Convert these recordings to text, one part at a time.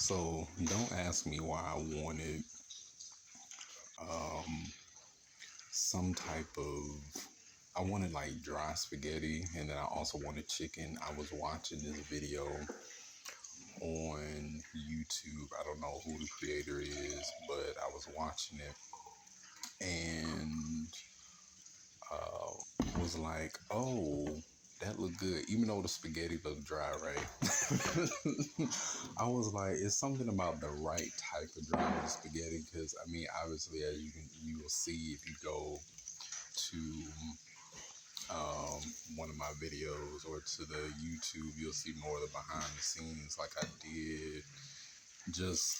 So don't ask me why I wanted some type of. I wanted like dry spaghetti, and then I also wanted chicken. I was watching this video on YouTube. I don't know who the creator is, but I was watching it and was like, "Oh, that looked good," even though the spaghetti looked dry, right? I was like, it's something about the right type of dry spaghetti, because I mean, obviously, as you will see if you go to one of my videos or to the YouTube, you'll see more of the behind the scenes. Like I did,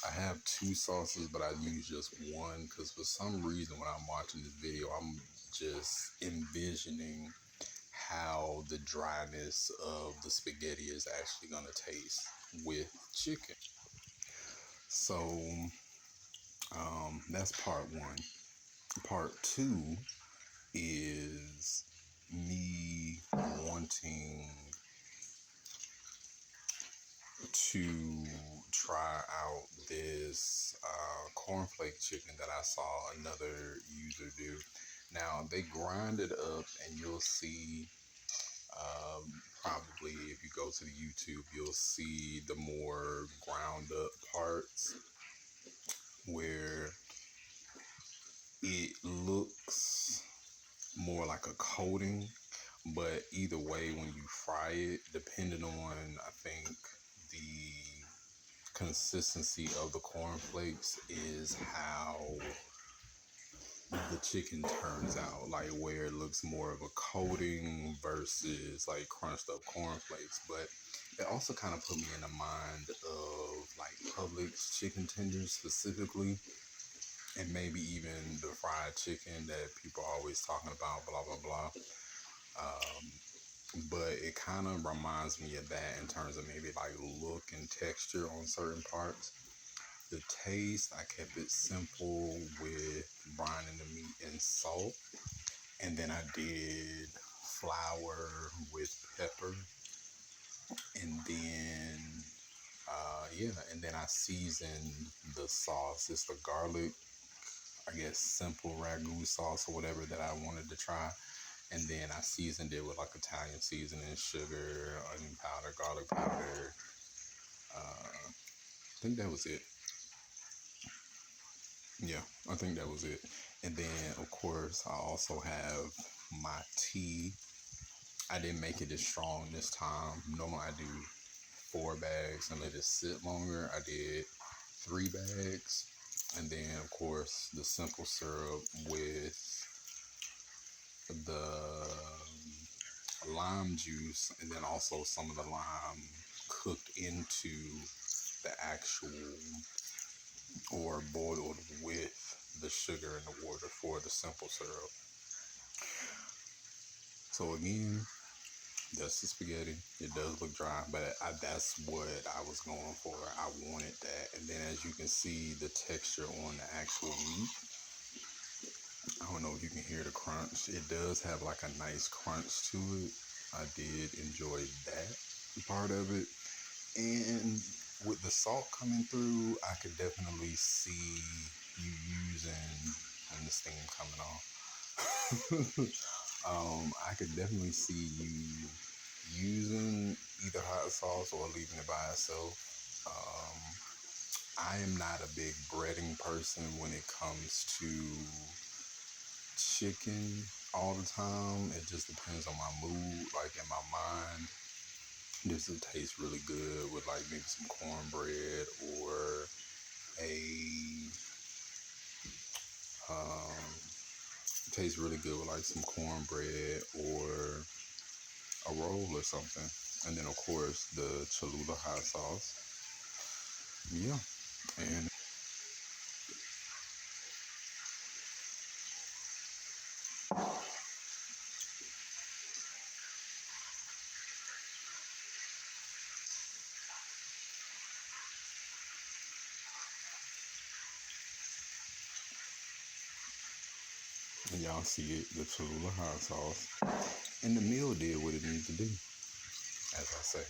I have two sauces, but I use just one because for some reason when I'm watching this video, I'm just envisioning how the dryness of the spaghetti is actually going to taste with chicken. So that's part one. Part two is me wanting to try out this cornflake chicken that I saw another user do. Now they grind it up, and you'll see probably if you go to the YouTube, you'll see the more ground up parts where it looks more like a coating. But either way, when you fry it, depending on, I think, the consistency of the cornflakes is how the chicken turns out, like where it looks more of a coating versus like crunched up cornflakes. But it also kind of put me in the mind of like Publix chicken tenders specifically, and maybe even the fried chicken that people are always talking about, blah blah blah. But it kind of reminds me of that in terms of maybe like look and texture on certain parts. The taste, I kept it simple with brining the meat in salt. And then I did flour with pepper. And then, and then I seasoned the sauce. It's the garlic, I guess, simple ragu sauce or whatever that I wanted to try. And then I seasoned it with like Italian seasoning, sugar, onion powder, garlic powder. I think that was it. Yeah, I think that was it. And then, of course, I also have my tea. I didn't make it as strong this time. Normally I do 4 bags and let it sit longer. I did 3 bags. And then, of course, the simple syrup with the lime juice, and then also some of the lime cooked into the actual, or boiled with the sugar and the water for the simple syrup. So again, that's the spaghetti. It does look dry, but that's what I was going for. I wanted that. And then as you can see, the texture on the actual meat, I don't know if you can hear the crunch. It does have like a nice crunch to it. I did enjoy that part of it. And with the salt coming through, I could definitely see you using, and the steam coming off. I could definitely see you using either hot sauce or leaving it by itself. I am not a big breading person when it comes to chicken all the time. It just depends on my mood. Like in my mind, this would taste really good with like maybe some cornbread or tastes really good with like some cornbread or a roll or something. And then of course the Cholula hot sauce. Yeah. And y'all see it, the Cholula hot sauce. And the meal did what it needed to do, as I say.